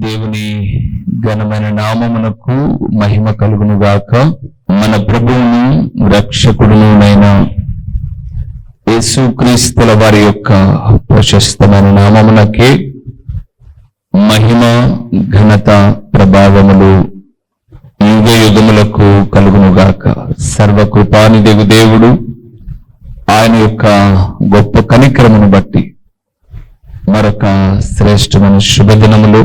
దేవుని ఘనమైన నామమునకు మహిమ కలుగును గాక. మన ప్రభువును రక్షకుడునైన యేసుక్రీస్తుల వారి యొక్క ప్రశస్తమైన నామమునకే మహిమ ఘనత ప్రభావములు యుగ యుగములకు కలుగును గాక. సర్వకృపానిధి దేవుడు ఆయన యొక్క గొప్ప కనికరమును బట్టి మరొక శ్రేష్టమైన శుభదినములో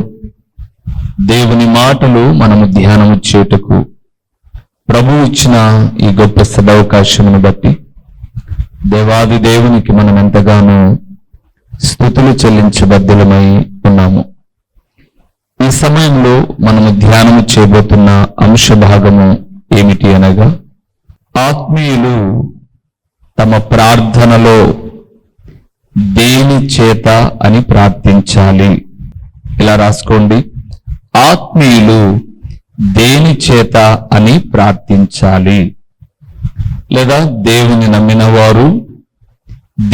దేవుని మాటలు మనము ధ్యానము చేయుటకు ప్రభు ఇచ్చిన ఈ గొప్ప సదవకాశమును బట్టి దేవాది దేవునికి మనం ఎంతగానో స్తుతులు చెల్లించబద్ధులమై ఉన్నాము. ఈ సమయంలో మనము ధ్యానము చేయబోతున్న అంశ భాగము ఏమిటి అనగా, ఆత్మీయులు తమ ప్రార్థనలో దేని చేత అని ప్రార్థించాలి. ఇలా రాసుకోండి, ఆత్మీయులు దేని చేత అని ప్రార్థించాలి. లేదా దేవుని నమ్మిన వారు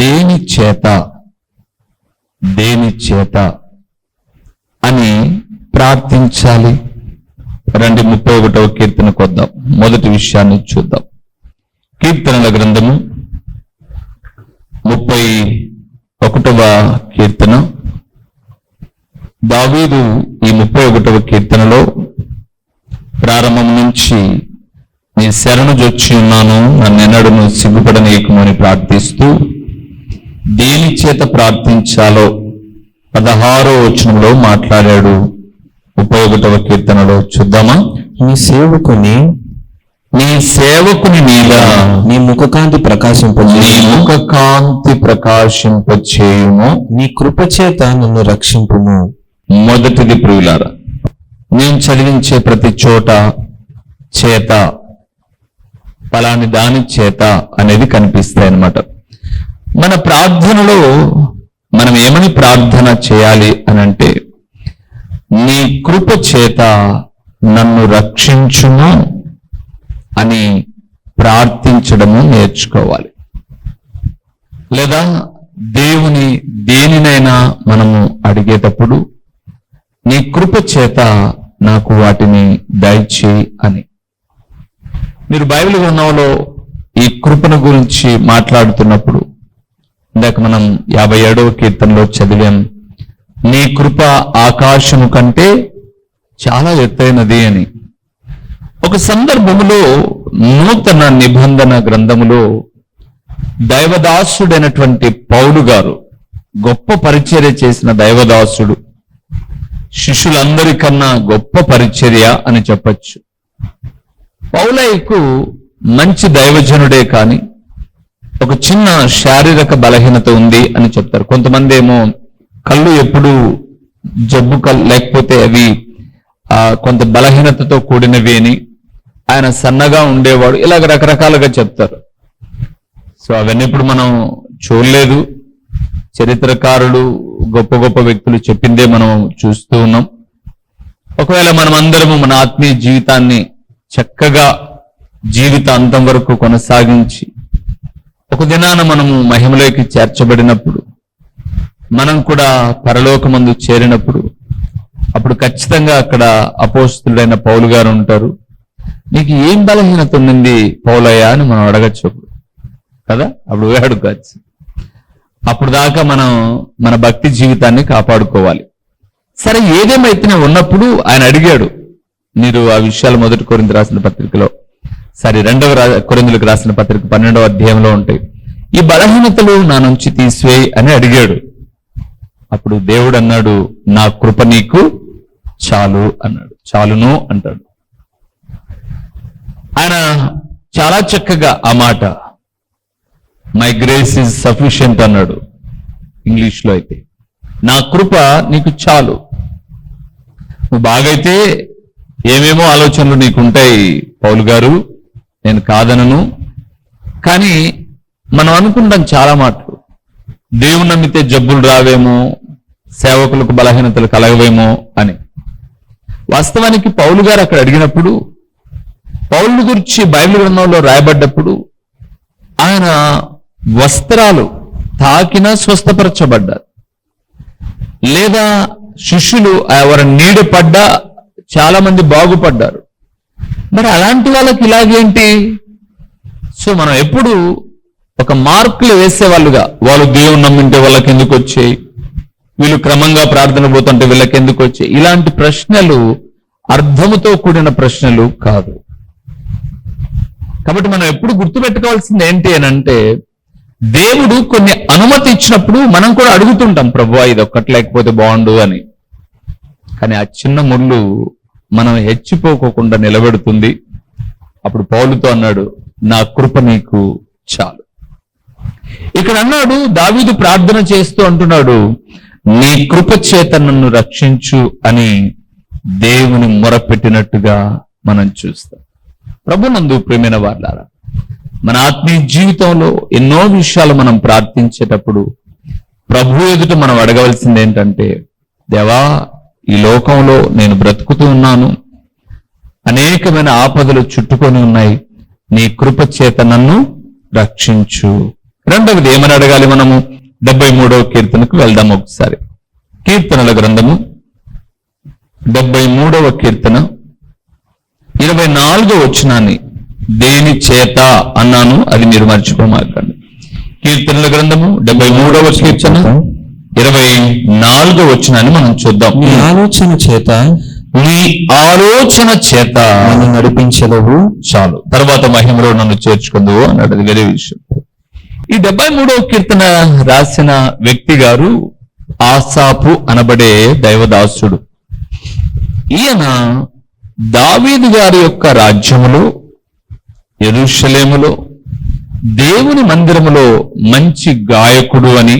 దేని చేత అని ప్రార్థించాలి. 31వ కీర్తనకు వద్దాం. మొదటి విషయాన్ని చూద్దాం. కీర్తనల గ్రంథము 31వ కీర్తన. దావీదు ఈ 31వ కీర్తనలో ప్రారంభం నుంచి నీ శరణు జొచ్చి ఉన్నాను, నన్నెన్నడను సిగ్గుపడనీయకుము అని ప్రార్థిస్తూ దేని చేత ప్రార్థించాలో 16వ వచనంలో మాట్లాడాడు. 31వ కీర్తనలో చూద్దామా? నీ సేవకుని మీద నీ ముఖకాంతి ప్రకాశింపచేయుము, నీ కృపచేత నన్ను రక్షింపుము. మొదటిది ప్రియులారా, నేను చదివించే ప్రతి చోట చేత, ఫలాని దాని చేత అనేది కనిపిస్తాయి అన్నమాట. మన ప్రార్థనలో మనం ఏమని ప్రార్థన చేయాలి అనంటే, నీ కృప చేత నన్ను రక్షించుము అని ప్రార్థించడము నేర్చుకోవాలి. లేదా దేవుని దేనినైనా మనము అడిగేటప్పుడు నీ కృప చేత నాకు వాటిని దయచేయి అని. మీరు బైబిల్ గ్రంథంలో ఈ కృపను గురించి మాట్లాడుతున్నప్పుడు ఇందాక మనం 57వ కీర్తనలో చదివాం, నీ కృప ఆకాశము కంటే చాలా ఎత్తైనది అని. ఒక సందర్భములో నూతన నిబంధన గ్రంథములో దైవదాసుడైనటువంటి పౌలు గారు, గొప్ప పరిచర్య చేసిన దైవదాసుడు, శిష్యులందరికన్నా గొప్ప పరిచర్య అని చెప్పచ్చు. పౌలయ్యకు మంచి దైవజనుడే కానీ ఒక చిన్న శారీరక బలహీనత ఉంది అని చెప్తారు. కొంతమంది ఏమో కళ్ళు ఎప్పుడు జబ్బు లేకపోతే అవి కొంత బలహీనతతో కూడినవి అని, ఆయన సన్నగా ఉండేవాడు, ఇలాగ రకరకాలుగా చెప్తారు. సో అవన్నీ ఇప్పుడు మనం చూడలేదు. చరిత్రకారులు గొప్ప గొప్ప వ్యక్తులు చెప్పిందే మనం చూస్తూ ఉన్నాం. ఒకవేళ మనం అందరము మన ఆత్మీయ జీవితాన్ని చక్కగా జీవిత అంతం వరకు కొనసాగించి ఒక దినాన మనము మహిమలోకి చేర్చబడినప్పుడు, మనం కూడా పరలోకమందు చేరినప్పుడు, అప్పుడు ఖచ్చితంగా అక్కడ అపోస్తుడైన పౌలు గారు ఉంటారు. నీకు ఏం బలహీనత ఉంది పౌలయ్య అని మనం అడగచ్చు కదా. అప్పుడు అడగచ్చు. అప్పుడు దాకా మనం మన భక్తి జీవితాన్ని కాపాడుకోవాలి. సరే, ఏదేమైతే ఉన్నప్పుడు ఆయన అడిగాడు. మీరు ఆ విషయాలు 1 కొరింథీ రాసిన పత్రికలో, 2వ కొరింథీలకు రాసిన పత్రిక 12వ అధ్యాయంలో ఉంటాయి. ఈ బలహీనతలు నా నుంచి తీసివేయి అని అడిగాడు. అప్పుడు దేవుడు అన్నాడు, నా కృప నీకు చాలు అన్నాడు. చాలును అంటాడు. ఆయన చాలా చక్కగా ఆ మాట, మై గ్రేస్ ఈజ్ సఫిషియంట్ అన్నాడు ఇంగ్లీష్లో. అయితే నా కృప నీకు చాలు. నువ్వు బాగైతే ఏమేమో ఆలోచనలు నీకుంటాయి పౌలు గారు, నేను కాదనను. కానీ మనం అనుకుంటాం చాలా మాటలు, దేవుని నమ్మితే జబ్బులు రావేమో, సేవకులకు బలహీనతలు కలగవేమో అని. వాస్తవానికి పౌలు గారు అక్కడ అడిగినప్పుడు, పౌలు గురించి బైబిల్ గ్రంథంలో రాయబడ్డప్పుడు ఆయన వస్త్రాలు తాకినా స్వస్థపరచబడ్డారు. లేదా శిష్యులు వారి నీడ పడ్డా చాలా మంది బాగుపడ్డారు. మరి అలాంటి వాళ్ళకి ఇలాగేంటి? సో మనం ఎప్పుడు ఒక మార్కులు వేసేవాళ్ళుగా, వాళ్ళు దేవుని నమ్మింటే వాళ్ళకి ఎందుకు వచ్చాయి, వీళ్ళు క్రమంగా ప్రార్థన పోతుంటే వీళ్ళకి ఎందుకు వచ్చాయి, ఇలాంటి ప్రశ్నలు అర్థముతో కూడిన ప్రశ్నలు కాదు. కాబట్టి మనం ఎప్పుడు గుర్తుపెట్టుకోవాల్సింది ఏంటి అని అంటే, దేవుడు కొన్ని అనుమతి ఇచ్చినప్పుడు మనం కూడా అడుగుతుంటాం, ప్రభువా ఇది ఒక్కటి లేకపోతే బాగుండు అని. కానీ ఆ చిన్న ముళ్ళు మనం హెచ్చిపోకోకుండా నిలబెడుతుంది. అప్పుడు పౌలుతో అన్నాడు, నా కృప నీకు చాలు. ఇక్కడ అన్నాడు, దావీదు ప్రార్థన చేస్తూ అంటున్నాడు, నీ కృప చేత నన్ను రక్షించు అని దేవుని మొరపెట్టినట్టుగా మనం చూస్తాం. ప్రభునందు ప్రియమైన వారలారా, మన ఆత్మీయ జీవితంలో ఎన్నో విషయాలు మనం ప్రార్థించేటప్పుడు ప్రభు ఎదుట మనం అడగవలసింది ఏంటంటే, దేవా ఈ లోకంలో నేను బ్రతుకుతూ ఉన్నాను, అనేకమైన ఆపదలు చుట్టుకొని ఉన్నాయి, నీ కృప చేత నన్ను రక్షించు. రెండవది ఏమని అడగాలి మనము? 73వ కీర్తనకు వెళ్దాం ఒకసారి. కీర్తనల గ్రంథము 73వ కీర్తన 24వ వచనాన్ని దేని చేత అన్నాను, అది మీరు మర్చిపోమాకండి. కీర్తనల గ్రంథము 73వ కీర్తన 24వ వచనాన్ని మనం చూద్దాం. నీ ఆలోచన చేత నీ ఆలోచన చేత నన్ను నడిపించదవు, చాలు, తర్వాత మహిమలో నన్ను చేర్చుకుందువు అన్నాడు. అది వేరే విషయం. ఈ 73వ కీర్తన రాసిన వ్యక్తి గారు ఆసాపు అనబడే దైవదాసుడు. ఈయన దావీదు గారి యొక్క రాజ్యములో యెరూషలేములో దేవుని మందిరములో మంచి గాయకుడు అని,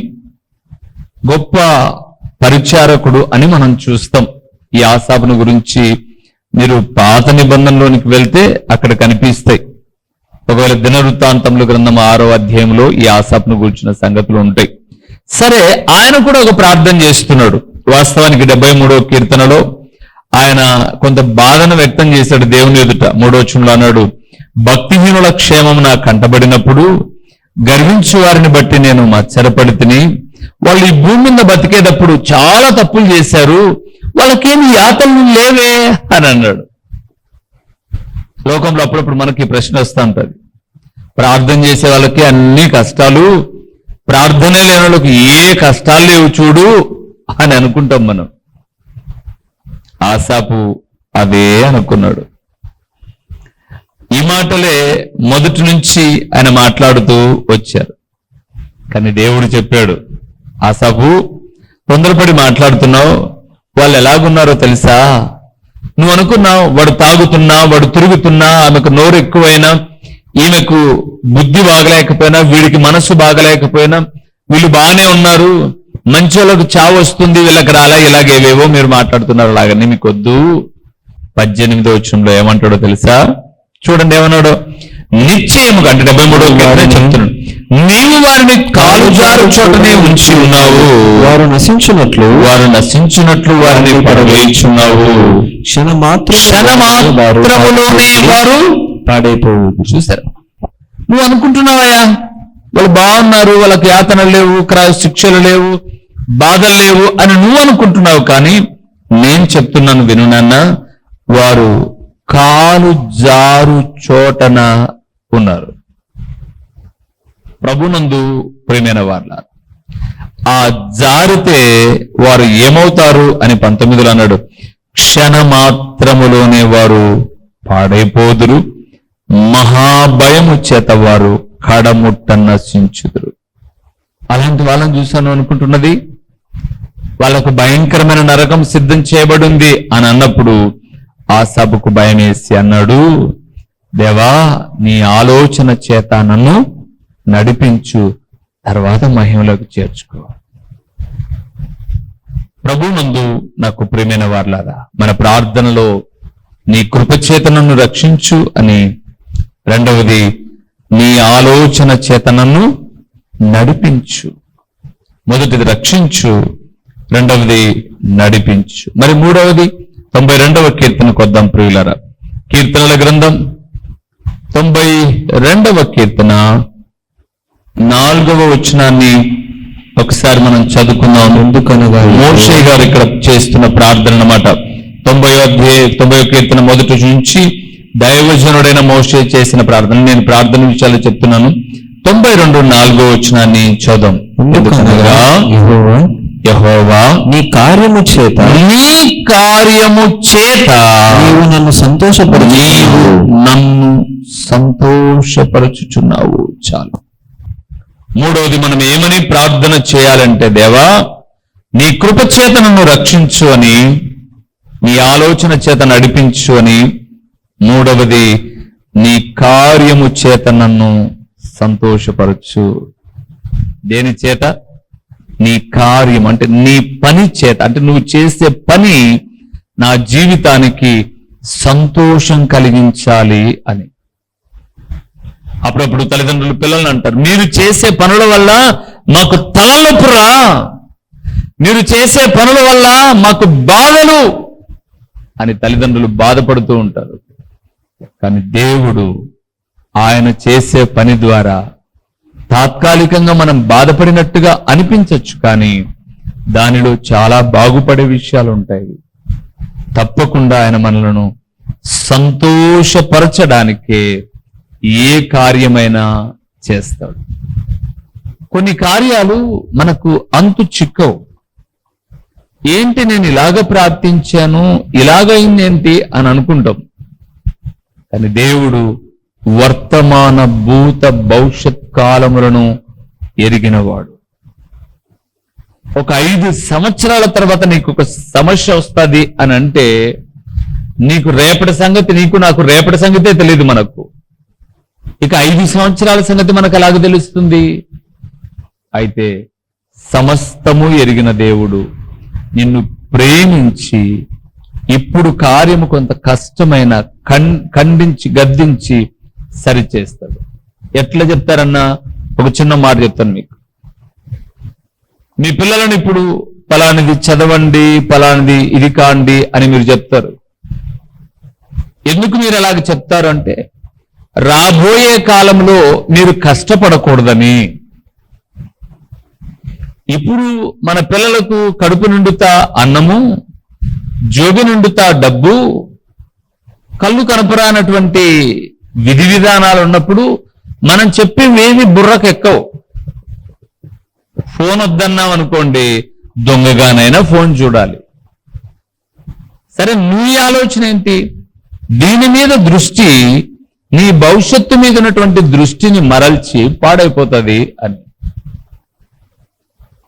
గొప్ప పరిచారకుడు అని మనం చూస్తాం. ఈ ఆసాపును గురించి మీరు పాత నిబంధనలోనికి వెళ్తే అక్కడ కనిపిస్తాయి. ఒకవేళ దినవృత్తాంతముల గ్రంథం 6వ అధ్యాయంలో ఈ ఆసాపును గురించిన సంగతులు ఉంటాయి. సరే, ఆయన కూడా ఒక ప్రార్థన చేస్తున్నాడు. వాస్తవానికి 73వ కీర్తనలో ఆయన కొంత బాధను వ్యక్తం చేశాడు దేవుని ఎదుట. 3వ వచనంలో అన్నాడు, భక్తిహీనుల క్షేమం నాకు కంటబడినప్పుడు గర్వించు వారిని బట్టి నేను మత్సరపడితిని. వాళ్ళు ఈ భూమి మీద బతికేటప్పుడు చాలా తప్పులు చేశారు, వాళ్ళకేమి యాతనలు లేవే అని అన్నాడు. లోకంలో అప్పుడప్పుడు మనకి ప్రశ్న వస్తూ ఉంటుంది, ప్రార్థన చేసే వాళ్ళకి అన్ని కష్టాలు, ప్రార్థనే లేని వాళ్ళకి ఏ కష్టాలు లేవు చూడు అని అనుకుంటాం మనం. ఆసాపు అదే అనుకున్నాడు. ఈ మాటలే మొదటి నుంచి ఆయన మాట్లాడుతూ వచ్చారు. కానీ దేవుడు చెప్పాడు, ఆసాపు తొందరపడి మాట్లాడుతున్నావు, వాళ్ళు ఎలాగున్నారో తెలుసా? నువ్వు అనుకున్నావు వాడు తాగుతున్నా, వాడు తిరుగుతున్నా, ఆమెకు నోరు ఎక్కువైనా, ఈమెకు బుద్ధి బాగలేకపోయినా, వీడికి మనస్సు బాగలేకపోయినా, వీళ్ళు బాగానే ఉన్నారు, మంచి వాళ్ళకు చావు వస్తుంది, వీళ్ళకి రాలా, ఇలాగేవేవో మీరు మాట్లాడుతున్నారు. అలాగని మీకు వద్దు. 18వ వచనంలో ఏమంటాడో తెలుసా? చూడండి ఏమన్నాడు. నిశ్చయముగా, అంటే 73వ కీర్తన చెప్తున్నాడు, నీవు వారిని కాలుజారు చోటనే ఉంచి ఉన్నావు, వారు నశించినట్లు వారిని పడవేయుచున్నావు, క్షణమాత్రములోనే వారు పాడైపోవు. చూసారు? నువ్వు అనుకుంటున్నావయ్యా వాళ్ళు బాగున్నారు, వాళ్ళకి యాతనలు లేవు, శిక్షలు లేవు, బాధలు లేవు అని నువ్వు అనుకుంటున్నావు. కానీ నేను చెప్తున్నాను విను నాన్న, వారు కాలు జారు చోటన ఉన్నారు. ప్రభునందు ప్రియమైన వారలారా, ఆ జారితే వారు ఏమవుతారు అని 19లో అన్నాడు, క్షణమాత్రములోనే వారు పాడైపోదురు, మహాభయము చేత వారు కడముట్ట నశించుదురు. అలాంటి వాళ్ళని చూశాను అనుకుంటున్నది, వాళ్ళకు భయంకరమైన నరకం సిద్ధం చేయబడింది అని అన్నప్పుడు ఆసాపుకు భయం వేసి అన్నాడు, దేవా నీ ఆలోచన చేత నన్ను నడిపించు, తర్వాత మహిమలోకి చేర్చుకో. ప్రభునందు నాకు ప్రియమైన వారలారా, మన ప్రార్థనలో నీ కృపచేత నన్ను రక్షించు అని, రెండవది నీ ఆలోచన చేత నన్ను నడిపించు. మొదటిది రక్షించు, రెండవది నడిపించు. మరి మూడవది 92వ కీర్తనకు వద్దాం ప్రియులారా. కీర్తనల గ్రంథం 92వ కీర్తన 4వ వచనాన్ని ఒకసారి మనం చదువుకుందాం. ఎందుకనగా మోషే గారు ఇక్కడ చేస్తున్న ప్రార్థన అన్నమాట. 90వ కీర్తన మొదటి నుంచి దైవజనుడైన మోషే చేసిన ప్రార్థన. నేను ప్రార్థన విషయాలు చెప్తున్నాను. 92:4 వచనాన్ని చదువు. ఎందుకనగా యెహోవా నీ కార్యము చేత నీవు నన్ను సంతోషపరచుచున్నావు. చాలు. మూడవది మనం ఏమని ప్రార్థన చేయాలంటే, దేవా నీ కృప చేత నన్ను రక్షించు అని, నీ ఆలోచన చేత నడిపించు అని. మూడవది నీ కార్యము చేత నన్ను సంతోషపరచు. దేని చేత? నీ కార్యం అంటే నీ పని చేత, అంటే నువ్వు చేసే పని నా జీవితానికి సంతోషం కలిగించాలి అని. అప్పుడప్పుడు తల్లిదండ్రులు పిల్లల్ని అంటారు, మీరు చేసే పనుల వల్ల మాకు తలనొప్పురా, మీరు చేసే పనుల వల్ల మాకు బాధలు అని తల్లిదండ్రులు బాధపడుతూ ఉంటారు. కానీ దేవుడు ఆయన చేసే పని ద్వారా తాత్కాలికంగా మనం బాధపడినట్టుగా అనిపించవచ్చు, కానీ దానిలో చాలా బాగుపడే విషయాలు ఉంటాయి. తప్పకుండా ఆయన మనలను సంతోషపరచడానికే ఏ కార్యమైనా చేస్తాడు. కొన్ని కార్యాలు మనకు అంతు చిక్కవు. ఏంటి నేను ఇలాగ ప్రార్థించాను, ఇలాగైందేంటి అని అనుకుంటాం. కానీ దేవుడు వర్తమాన భూత భవిష్యత్ కాలములను ఎరిగినవాడు. ఒక 5 సంవత్సరాల తర్వాత నీకు ఒక సమస్య వస్తుంది అని అంటే, నీకు రేపటి సంగతి, నాకు రేపటి సంగతే తెలియదు మనకు. ఇక 5 సంవత్సరాల సంగతి మనకు ఎలాగ తెలుస్తుంది? అయితే సమస్తము ఎరిగిన దేవుడు నిన్ను ప్రేమించి ఇప్పుడు కార్యము కొంత కష్టమైన ఖండించి గద్దించి సరిచేస్తాడు. ఎట్లా చెప్తారన్నా, ఒక చిన్న మాట చెప్తాను మీకు. మీ పిల్లలను ఇప్పుడు పలానిది చదవండి, పలానిది ఇది కాండి అని మీరు చెప్తారు. ఎందుకు మీరు అలాగ చెప్తారు అంటే, రాబోయే కాలంలో మీరు కష్టపడకూడదని. ఇప్పుడు మన పిల్లలకు కడుపు నిండుతా అన్నము, జోబి నిండుతా డబ్బు, కళ్ళు కనపరానటువంటి విధి విధానాలు ఉన్నప్పుడు మనం చెప్పేవేమి బుర్రకెక్కవు. ఫోన్ వద్దన్నాం అనుకోండి, దొంగగానైనా ఫోన్ చూడాలి. సరే, నీ ఆలోచన ఏంటి? దీని మీద దృష్టి, నీ భవిష్యత్తు మీద ఉన్నటువంటి దృష్టిని మరల్చి పాడైపోతుంది అని.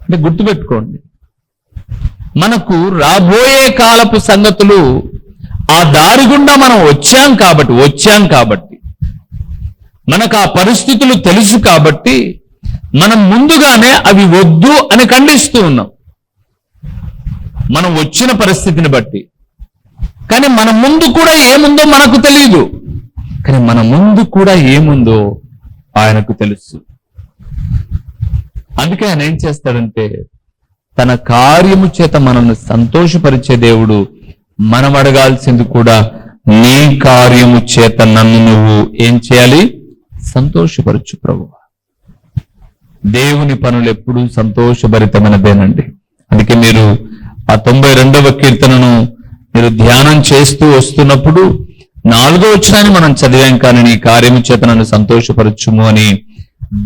అంటే గుర్తుపెట్టుకోండి, మనకు రాబోయే కాలపు సంగతులు ఆ దారి గుండా మనం వచ్చాం కాబట్టి మనకు ఆ పరిస్థితులు తెలుసు కాబట్టి మనం ముందుగానే అవి వద్దు అని ఖండిస్తూ ఉన్నాం, మనం వచ్చిన పరిస్థితిని బట్టి. కానీ మన ముందు కూడా ఏముందో మనకు తెలియదు, కానీ మన ముందు కూడా ఏముందో ఆయనకు తెలుసు. అందుకే ఆయన ఏం చేస్తాడంటే, తన కార్యము చేత మనల్ని సంతోషపరిచే దేవుడు. మనం అడగాల్సింది కూడా, నీ కార్యము చేత నన్ను నువ్వు ఏం చేయాలి? సంతోషపరచు ప్రభువా. దేవుని పనులు ఎప్పుడూ సంతోషభరితమైనదేనండి. అందుకే మీరు ఆ 92వ కీర్తనను మీరు ధ్యానం చేస్తూ వస్తున్నప్పుడు 4వ వచనాన్ని మనం చదివాం. కానీ నీ కార్యము చేత నన్ను సంతోషపరచుము అని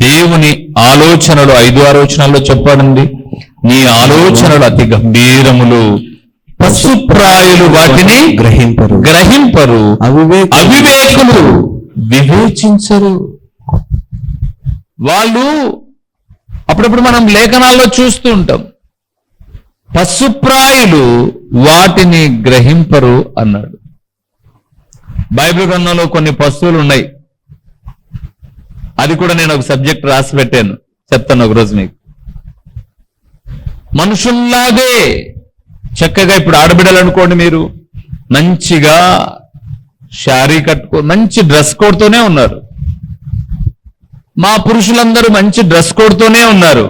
దేవుని ఆలోచనలు 5-6 వచనాల్లో చెప్పాడండి. నీ ఆలోచనలు అతి గంభీరములు, పశుప్రాయులు వాటిని గ్రహింపరు, అవివేకులు వివేచించరు. వాళ్ళు అప్పుడప్పుడు మనం లేఖనాల్లో చూస్తూ ఉంటాం, పశుప్రాయులు వాటిని గ్రహింపరు అన్నాడు. బైబిల్ గ్రంథంలో కొన్ని పశువులు ఉన్నాయి. అది కూడా నేను ఒక సబ్జెక్ట్ రాసి పెట్టాను, చెప్తాను ఒకరోజు మీకు. మనుషుల్లాగే చక్కగా, ఇప్పుడు ఆడబిడ్డలు అనుకోండి, మీరు మంచిగా శారీ కట్టుకో, మంచి డ్రెస్ కోడ్తోనే ఉన్నారు. మా పురుషులందరూ మంచి డ్రెస్ కోడ్తోనే ఉన్నారు.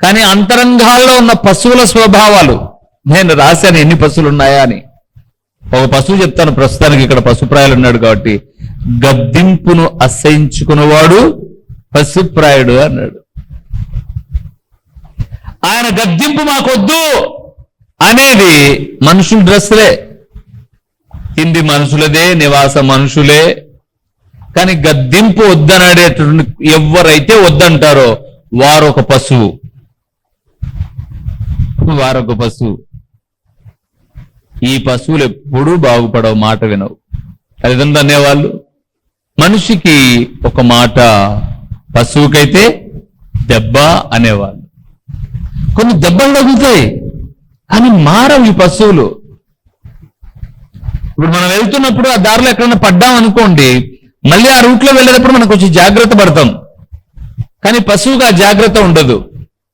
కానీ అంతరంగాల్లో ఉన్న పశువుల స్వభావాలు నేను రాశాను, ఎన్ని పశువులు ఉన్నాయా అని. ఒక పశువు చెప్తాను ప్రస్తుతానికి, ఇక్కడ పశుప్రాయులు ఉన్నాడు కాబట్టి. గద్దింపును అసహించుకున్నవాడు పశుప్రాయుడు అన్నాడు. ఆయన గద్దింపు మాకొద్దు అనేది మనుషుల డ్రెస్సులే, తిండి మనుషులదే, నివాసం మనుషులే. కానీ గద్దింపు వద్దనడేటువంటి ఎవరైతే వద్దంటారో వారొక పశువు, వారొక పశువు. ఈ పశువులు ఎప్పుడూ బాగుపడవు, మాట వినవు. తల్లిదండ్రులు అనేవాళ్ళు మనిషికి ఒక మాట, పశువుకైతే దెబ్బ అనేవాళ్ళు. కొన్ని దెబ్బలు తగ్గుతాయి కానీ మారవు ఈ పశువులు. ఇప్పుడు మనం వెళ్తున్నప్పుడు ఆ దారిలో ఎక్కడైనా పడ్డాం అనుకోండి, మళ్ళీ ఆ రూట్లో వెళ్ళేటప్పుడు మనం కొంచెం జాగ్రత్త పడతాం. కానీ పశువుగా జాగ్రత్త ఉండదు.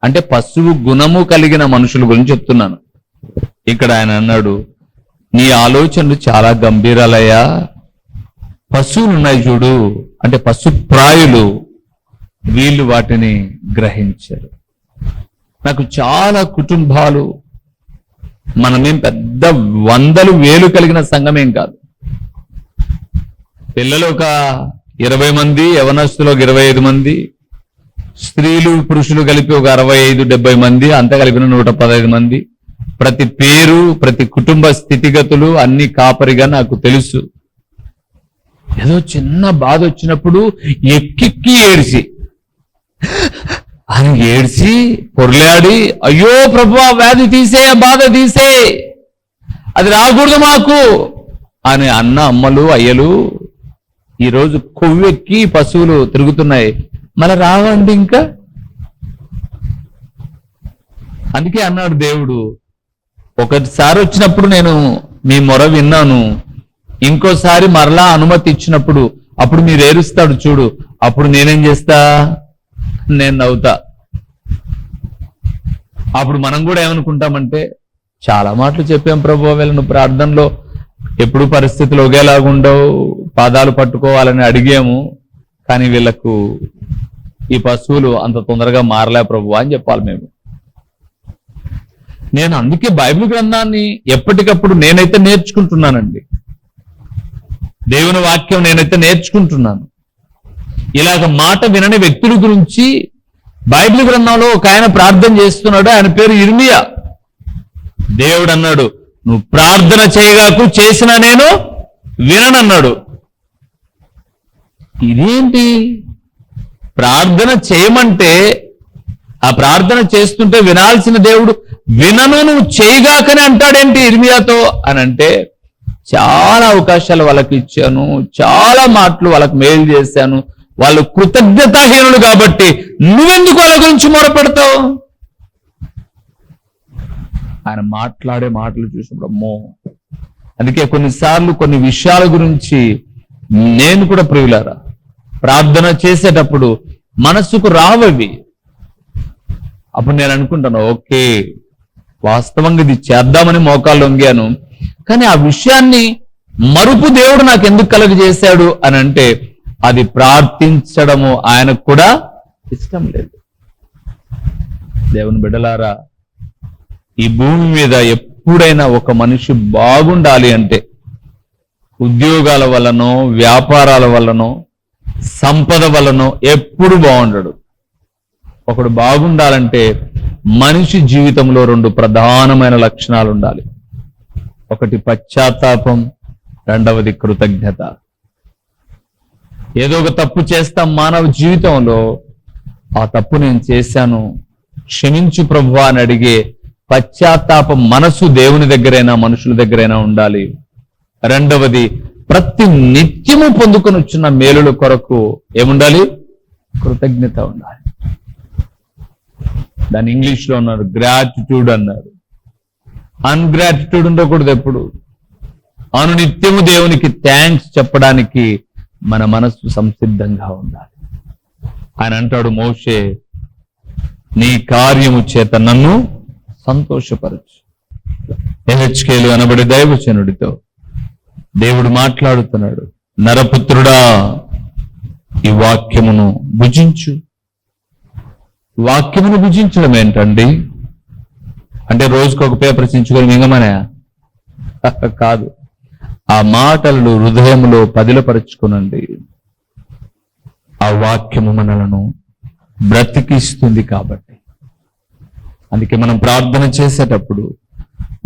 అంటే పశువు గుణము కలిగిన మనుషుల గురించి చెప్తున్నాను. ఇక్కడ ఆయన అన్నాడు, నీ ఆలోచనలు చాలా గంభీరాలయ్యా. పశువులు ఉన్నాయి చూడు, అంటే పశుప్రాయులు, వీళ్ళు వాటిని గ్రహించారు. నాకు చాలా కుటుంబాలు, మనమేం పెద్ద వందలు వేలు కలిగిన సంఘమేం కాదు. పిల్లలు ఒక 20 మంది, యవనస్తులు ఒక 25 మంది, స్త్రీలు పురుషులు కలిపి ఒక 65-70 మంది, అంతా కలిపిన 115 మంది. ప్రతి పేరు, ప్రతి కుటుంబ స్థితిగతులు అన్ని కాపరిగా నాకు తెలుసు. ఏదో చిన్న బాధ వచ్చినప్పుడు ఎక్కి ఏడ్చి అని ఏడ్చి పొర్లాడి, అయ్యో ప్రభువా వ్యాధి తీసే, బాధ తీసే, అది రాకూడదు మాకు అని అన్న అమ్మలు అయ్యలు ఈరోజు కొవ్వెక్కి పశువులు తిరుగుతున్నాయి. మళ్ళీ రావండి ఇంకా. అందుకే అన్నాడు దేవుడు, ఒకసారి వచ్చినప్పుడు నేను మీ మొర విన్నాను, ఇంకోసారి మరలా అనుమతి ఇచ్చినప్పుడు అప్పుడు మీరు ఏరుస్తాడు చూడు, అప్పుడు నేనేం చేస్తా, నేను నవ్వుతా. అప్పుడు మనం కూడా ఏమనుకుంటామంటే, చాలా మాటలు చెప్పాం ప్రభు, వీళ్ళను ప్రార్థనలో ఎప్పుడు పరిస్థితులు ఒకేలాగుండవు, పాదాలు పట్టుకోవాలని అడిగాము, కానీ వీళ్ళకు ఈ పశువులు అంత తొందరగా మారలే ప్రభు అని చెప్పాలి మేము. నేను అందుకే బైబిల్ గ్రంథాన్ని ఎప్పటికప్పుడు నేనైతే నేర్చుకుంటున్నానండి. దేవుని వాక్యం నేనైతే నేర్చుకుంటున్నాను. ఇలాగ మాట వినని వ్యక్తుల గురించి బైబిల్ గ్రంథంలో ఒక ఆయన ప్రార్థన చేస్తున్నాడు. ఆయన పేరు ఇర్మియా. దేవుడు అన్నాడు, నువ్వు ప్రార్థన చేయగాకు, చేసినా నేను విననన్నాడు. ఇదేంటి? ప్రార్థన చేయమంటే, ఆ ప్రార్థన చేస్తుంటే వినాల్సిన దేవుడు వినను నువ్వు చేయగాకని అంటాడేంటి ఇర్మియాతో అని అంటే, చాలా అవకాశాలు వాళ్ళకి ఇచ్చాను, చాలా మాటలు వాళ్ళకి మేలు చేశాను, వాళ్ళు కృతజ్ఞతాహీనులు కాబట్టి నువ్వెందుకు వాళ్ళ గురించి మొరపెడతావు? ఆయన మాట్లాడే మాటలు చూసినప్పుడు అమ్మో. అందుకే కొన్నిసార్లు కొన్ని విషయాల గురించి నేను కూడా ప్రియులారా ప్రార్థన చేసేటప్పుడు మనసుకు రావవి. అప్పుడు నేను అనుకుంటాను, ఓకే వాస్తవంగా ఇది చేద్దామని మోకాళ్ళు వంగాను, కానీ ఆ విషయాన్ని మరుపు దేవుడు నాకు ఎందుకు కలుగజేశాడు అని అంటే, అది ప్రార్థించడము ఆయనకు కూడా ఇష్టం లేదు. దేవుని బిడ్డలారా, ఈ భూమి మీద ఎప్పుడైనా ఒక మనిషి బాగుండాలి అంటే ఉద్యోగాల వల్లనో, వ్యాపారాల వల్లనో, సంపద వల్లనో ఎప్పుడు బాగుండడు. ఒకడు బాగుండాలంటే మనిషి జీవితంలో 2 ప్రధానమైన లక్షణాలు ఉండాలి. ఒకటి పశ్చాత్తాపం, రెండవది కృతజ్ఞత. ఏదో ఒక తప్పు చేస్తాం మానవ జీవితంలో, ఆ తప్పు నేను చేశాను క్షమించు ప్రభువా అని అడిగే పశ్చాత్తాపం మనసు దేవుని దగ్గరైనా మనుషుల దగ్గరైనా ఉండాలి. రెండవది, ప్రతి నిత్యము పొందుకొని వచ్చిన మేలుల కొరకు ఏముండాలి? కృతజ్ఞత ఉండాలి. దాని ఇంగ్లీష్లో అన్నారు గ్రాటిట్యూడ్ అన్నారు. అన్గ్రాటిట్యూడ్ ఉండకూడదు ఎప్పుడు. అనునిత్యము దేవునికి థ్యాంక్స్ చెప్పడానికి మన మనస్సు సంసిద్ధంగా ఉండాలి. ఆయన అంటాడు, మోషే నీ కార్యము చేత నన్ను సంతోషపరచు. ఎహెచ్కేలు అనబడే దైవజనుడితో దేవుడు మాట్లాడుతున్నాడు, నరపుత్రుడా ఈ వాక్యమును భుజించు. వాక్యమును భుజించడం ఏంటండి? అంటే రోజుకు ఒక పేపర్ చించుకొని మింగమనే కాదు. ఆ మాటలను హృదయంలో పదిలపరుచుకునండి. ఆ వాక్యము మనలను బ్రతికిస్తుంది కాబట్టి. అందుకే మనం ప్రార్థన చేసేటప్పుడు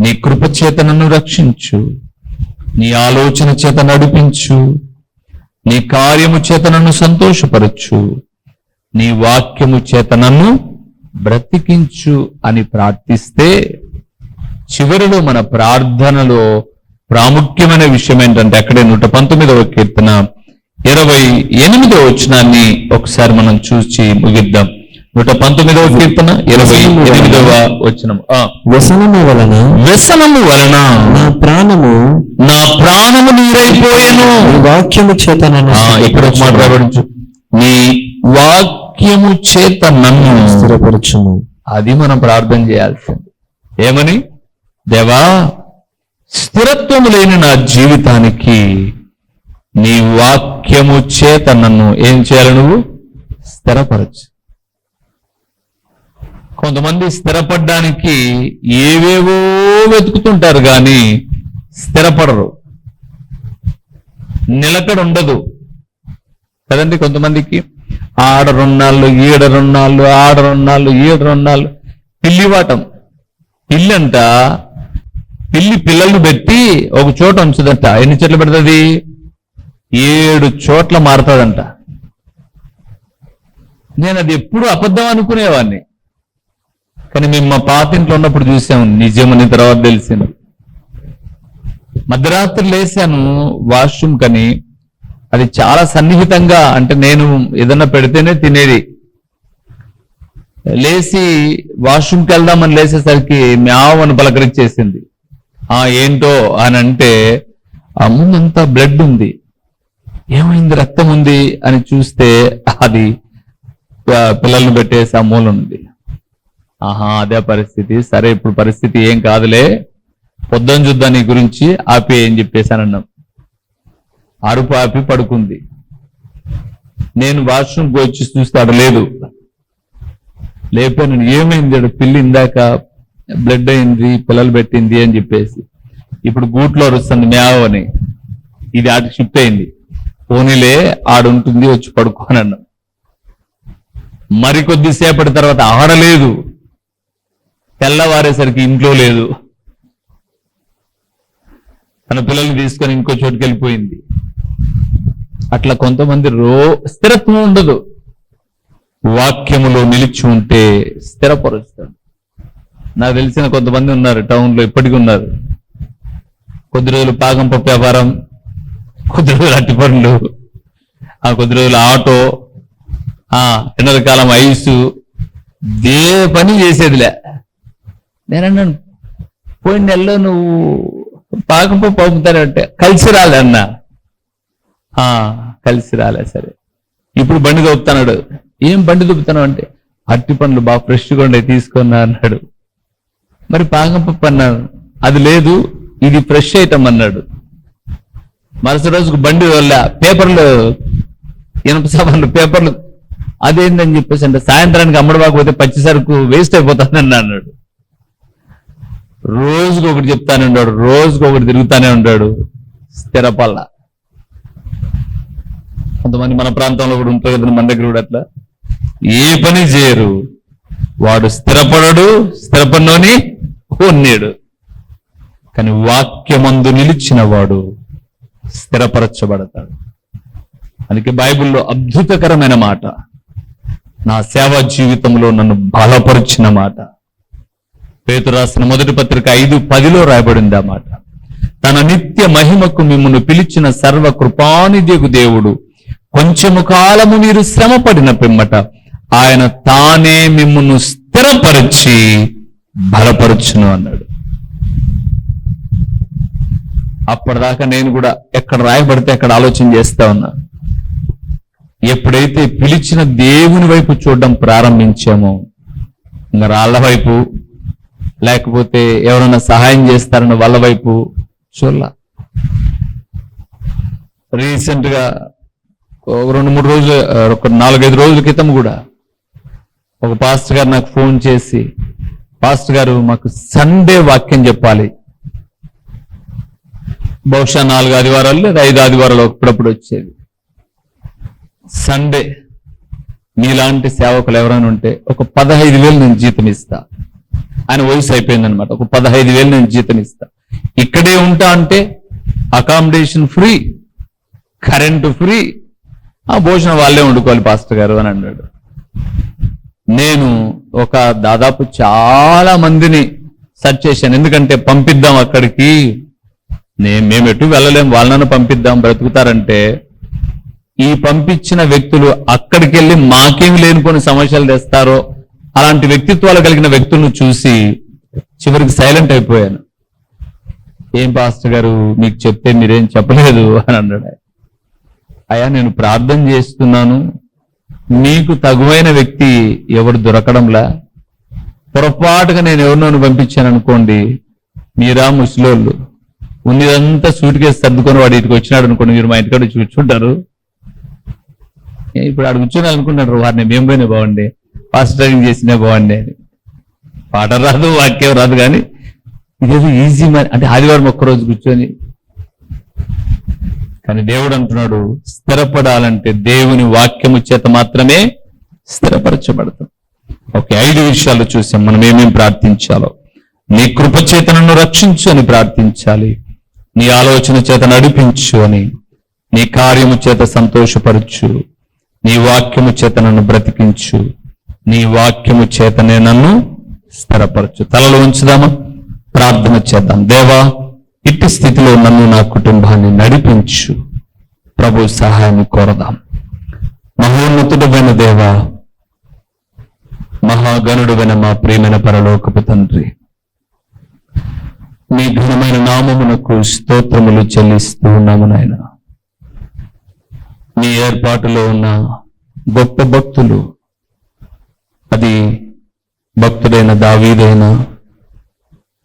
నీ కృప చేత నన్ను రక్షించు, నీ ఆలోచన చేత నడిపించు, నీ కార్యము చేత నన్ను సంతోషపరచు, నీ వాక్యము చేత నన్ను బ్రతికించు అని ప్రార్థిస్తే, చివరిలో మన ప్రార్థనలో ప్రాముఖ్యమైన విషయం ఏంటంటే అక్కడే 119వ కీర్తన 28వ వచనాన్ని ఒకసారి మనం చూసి ముగిద్దాం. 119వ కీర్తన 28వ వచనం. వ్యసనము వలన నా ప్రాణము నీరైపోయెను. నీ వాక్యము చేత నన్ను ఇక్కడ ఒక మాట రాబడించు, నీ వాక్యము చేత నన్ను స్థిరపరచుము. అది మనం ప్రార్థన చేయాల్సింది. ఏమని? దేవా, స్థిరత్వము లేని నా జీవితానికి నీ వాక్యము చేత నన్ను ఏం చేయాలి? నువ్వు స్థిరపరచు. కొంతమంది స్థిరపడడానికి ఏవేవో వెతుకుతుంటారు కానీ స్థిరపడరు, నిలకడ ఉండదు కదండి. కొంతమందికి ఆడ 2 నాళ్ళు, ఈడ 2 నాళ్ళు, ఆడ 2 నాళ్ళు, ఈడ 2 నాళ్ళు పిల్లివాటం. పిల్లంట, పిల్లి పిల్లల్ని పెట్టి ఒక చోట ఉంచుదంట. ఎన్ని చెట్లు పెడుతుంది? 7 చోట్ల మారుతుందంట. నేను అది ఎప్పుడు అబద్ధం అనుకునేవాడిని, కానీ మేము మా పాతింట్లో ఉన్నప్పుడు చూసాము, నిజమని తర్వాత తెలిసింది. మధ్యరాత్రి లేసాను వాష్రూమ్ కని, అది చాలా సన్నిహితంగా, అంటే నేను ఏదన్నా పెడితేనే తినేది. లేచి వాష్రూమ్కి వెళ్దామని లేచేసరికి మ్యావ్ అని పలకరించేసింది. ఏంటో అని అంటే ఆ ముందంతా బ్లడ్ ఉంది. ఏమైంది? రక్తం ఉంది అని చూస్తే అది పిల్లల్ని పెట్టేసి ఆ మూల ఉంది. అదే పరిస్థితి. సరే, ఇప్పుడు పరిస్థితి ఏం కాదులే, పొద్దున చూద్దాం నీ గురించి, ఆపి ఏం చెప్పేశానన్నాం. అరుపు ఆపి పడుకుంది. నేను వాష్రూమ్కి వచ్చి చూస్తాడు, లేదు. లేకపోతే ఏమైంది? పిల్లి ఇందాక బ్లడ్ అయింది, పిల్లలు పెట్టింది అని చెప్పేసి ఇప్పుడు గూట్లో అరుస్తుంది మ్యావ్ అని. ఇది ఆటికి షిఫ్ట్ అయింది. పోనీలే, ఆడుంటుంది, వచ్చి పడుకోనన్నా. మరికొద్దిసేపటి తర్వాత ఆడలేదు, తెల్లవారేసరికి ఇంట్లో లేదు. తన పిల్లల్ని తీసుకొని ఇంకో చోటుకి వెళ్ళిపోయింది. అట్లా కొంతమంది స్థిరత్వం ఉండదు. వాక్యములో నిలిచి ఉంటే స్థిరపరుస్తాడు. నాకు తెలిసిన కొంతమంది ఉన్నారు టౌన్లో, ఇప్పటికీ ఉన్నారు. కొద్ది రోజులు పాకం పప్పు వ్యాపారం, కొద్ది రోజులు అట్టి పనులు, కొద్ది రోజులు ఆటో, ఎండల కాలం ఐసు, దే పని చేసేదిలే. నేనన్నాను, పోయిన నెలలో నువ్వు పాకం పప్పు పంపుతానంటే కలిసి రాలే అన్నా. కలిసి రాలే. సరే, ఇప్పుడు బండి దొప్పుతున్నాడు. ఏం బండి దొప్పుతున్నావు అంటే, అట్టి పండ్లు బాగా ఫ్రెష్గా ఉండే తీసుకున్నా అన్నాడు. మరి పాకం పప్పు అన్నాను, అది లేదు, ఇది ఫ్రెష్ ఐటమ్ అన్నాడు. మరుసటి రోజుకు బండి వల్ల పేపర్లు, ఇనప సామాన్లు పేపర్లు, అదేందని చెప్పేసి అంటే సాయంత్రానికి అమ్మడబాకపోతే పచ్చి సరుకు వేస్ట్ అయిపోతుందని అన్నాడు. రోజుకు ఒకటి చెప్తానే ఉన్నాడు, రోజుకు ఒకటి తిరుగుతానే ఉంటాడు. స్థిరపల్ల. కొంతమంది మన ప్రాంతంలో కూడా ఉంటారు కదా, మన దగ్గర కూడా అట్లా ఏ పని చేయరు. వాడు స్థిరపడడు, స్థిరపడినోని ఉన్నాడు. కానీ వాక్యమందు నిలిచిన వాడు స్థిరపరచబడతాడు. అందుకే బైబిల్లో అద్భుతకరమైన మాట, నా సేవా జీవితంలో నన్ను బలపరిచిన మాట. పేతురు రాసిన మొదటి పత్రిక 5:10 రాయబడింది ఆ మాట. తన నిత్య మహిమకు మిమ్మును పిలిచిన సర్వ కృపానిధియగు దేవుడు కొంచెము కాలము మీరు శ్రమపడిన పిమ్మట ఆయన తానే మిమ్మును స్థిరపరిచి బలపరచును అన్నాడు. అప్పటిదాకా నేను కూడా ఎక్కడ రాయబడితే అక్కడ ఆలోచన చేస్తా ఉన్నా. ఎప్పుడైతే పిలిచిన దేవుని వైపు చూడడం ప్రారంభించామో, ఇంకా రాళ్ల వైపు, లేకపోతే ఎవరైనా సహాయం చేస్తారన్న వాళ్ళ వైపు చూడాల. రీసెంట్ గా 2-3 రోజులు, ఒక 4-5 రోజుల క్రితం కూడా ఒక పాస్టర్ గారు నాకు ఫోన్ చేసి, పాస్టర్ గారు మాకు సండే వాక్యం చెప్పాలి, బహుశా 4 ఆదివారాలు లేదా 5 ఆదివారాలు అప్పుడప్పుడు వచ్చేది. సండే మీలాంటి సేవకులు ఎవరైనా ఉంటే ఒక 15,000 నేను జీతం ఇస్తా, ఆయన వయసు అయిపోయిందనమాట. ఒక 15,000 నేను జీతం ఇస్తా, ఇక్కడే ఉంటా అంటే అకామిడేషన్ ఫ్రీ, కరెంటు ఫ్రీ, ఆ భోజనం వాళ్ళే వండుకోవాలి పాస్టర్ గారు అని అన్నాడు. నేను ఒక దాదాపు చాలా మందిని సెర్చ్ చేశాను, ఎందుకంటే పంపిద్దాం అక్కడికి, మేము ఎటు వెళ్ళలేం, వాళ్ళను పంపిద్దాం బ్రతుకుతారంటే, ఈ పంపించిన వ్యక్తులు అక్కడికి వెళ్ళి మాకేమి లేనిపోని సమస్యలు తెస్తారో అలాంటి వ్యక్తిత్వాలు కలిగిన వ్యక్తులను చూసి చివరికి సైలెంట్ అయిపోయాను. ఏం పాస్టర్ గారు మీకు చెప్తే మీరేం చెప్పలేదు అని అన్నాడు. అయ్యా నేను ప్రార్థన చేస్తున్నాను, మీకు తగువైన వ్యక్తి ఎవరు దొరకడంలా, పొరపాటుగా నేను ఎవరినో పంపించాను అనుకోండి, మీరా ముసలోళ్ళు ఉన్నదంతా సూట్ కేసు సర్దుకొని వాడు ఇటుకు వచ్చినాడు అనుకోండి, మీరు మా ఇంటికాడ కూర్చుంటారు. ఇప్పుడు ఆడు కూర్చొని అనుకుంటారు వారిని మేము పోయినా బాగుండే, ఫాస్ట్ డ్రైవింగ్ చేసినా బాగుండే అని. పాట రాదు, వాక్యం రాదు, కానీ ఇదేదో ఈజీ అంటే ఆదివారం ఒక్కరోజు కూర్చొని. కానీ దేవుడు అంటున్నాడు, స్థిరపడాలంటే దేవుని వాక్యము చేత మాత్రమే స్థిరపరచబడతాం. ఓకే, 5 విషయాలు చూసాం మనం ఏమేం ప్రార్థించాలో. నీ కృప చేత నన్ను రక్షించు అని ప్రార్థించాలి, నీ ఆలోచన చేత నడిపించు అని, నీ కార్యము చేత సంతోషపరచు, నీ వాక్యము చేత నన్ను బ్రతికించు, నీ వాక్యము చేతనే నన్ను స్థిరపరచు. తలలో ఉంచుదామా, ప్రార్థన చేద్దాం. దేవా, ఇట్టి స్థితిలో నన్ను నా కుటుంబాన్ని నడిపించు. ప్రభు సహాయాన్ని కోరదాం. మహోన్నతుడైన దేవా, మహాగణుడైన మా ప్రియమైన పరలోకపు తండ్రి, మీ ఘనమైన నామమునకు స్తోత్రములు చెల్లిస్తూ ఉన్నాము నాయన. మీ ఏర్పాటులో ఉన్న గొప్ప భక్తులు, అది భక్తుడైన దావీదైనా,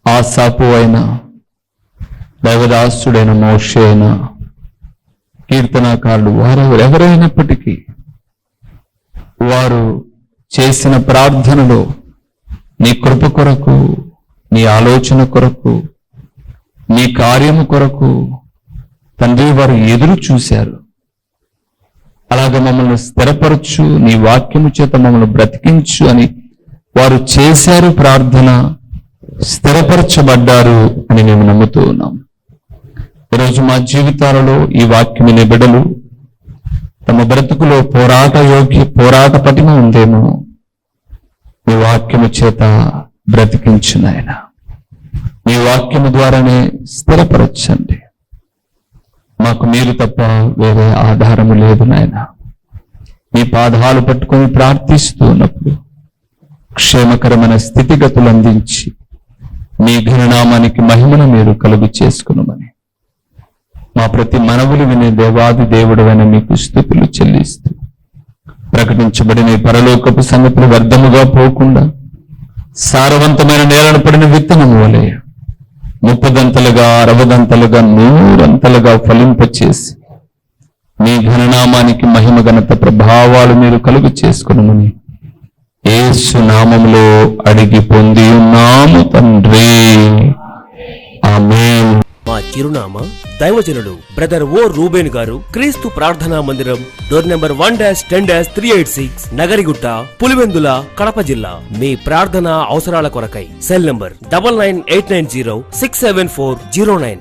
ఆసాపు అయినా, దైవదాసుడైన మోషే అయినా, కీర్తనాకారుడు, వారు ఎవరైనప్పటికీ వారు చేసిన ప్రార్థనలో నీ కృప కొరకు, నీ ఆలోచన కొరకు, నీ కార్యము కొరకు తండ్రి వారు ఎదురు చూశారు. అలాగ మమ్మల్ని స్థిరపరచు, నీ వాక్యము చేత మమ్మల్ని బ్రతికించు అని వారు చేశారు ప్రార్థన, స్థిరపరచబడ్డారు అని మేము నమ్ముతూ ఉన్నాం. ఈరోజు మా జీవితాలలో ఈ వాక్యము వినే బిడ్డలు తమ బ్రతుకులో పోరాట పటిమ ఉందేమో, నీ వాక్యము చేత బ్రతికించు నాయన. నీ వాక్యము ద్వారానే స్థిరపరచండి. మాకు మీరు తప్ప వేరే ఆధారము లేదు నాయన. మీ పాదాలు పట్టుకొని ప్రార్థిస్తూ ఉన్నప్పుడు క్షేమకరమైన స్థితిగతులు అందించి మీ ఘననామానికి మహిమను మీరు కలుగు చేసుకునమని మా ప్రతి మనవులు వినే దేవాది దేవుడైన మీకు స్తుతులు చెల్లిస్తూ, ప్రకటించబడిన ఈ పరలోకపు సంగతులు వ్యర్థముగా పోకుండా సారవంతమైన నేలను పడిన విత్తనము వలె 30దంతలుగా 60దంతలుగా 100ంతలుగా ఫలింపచేసి మీ ఘననామానికి మహిమ ఘనత ప్రభావాలు మీరు కలుగు చేసుకునమని యేసు నామములో అడిగి పొంది ఉన్నాము తండ్రి, ఆమేన్. మా చిరునామా దైవజనుడు బ్రదర్ ఓ రూబేన్ గారు, క్రీస్తు ప్రార్థనా మందిరం, డోర్ నెంబర్ 1-10-386, నగరిగుట్ట, పులివెందుల, కడప జిల్లా. మీ ప్రార్థనా అవసరాల కొరకై సెల్ నంబర్ 9989067409.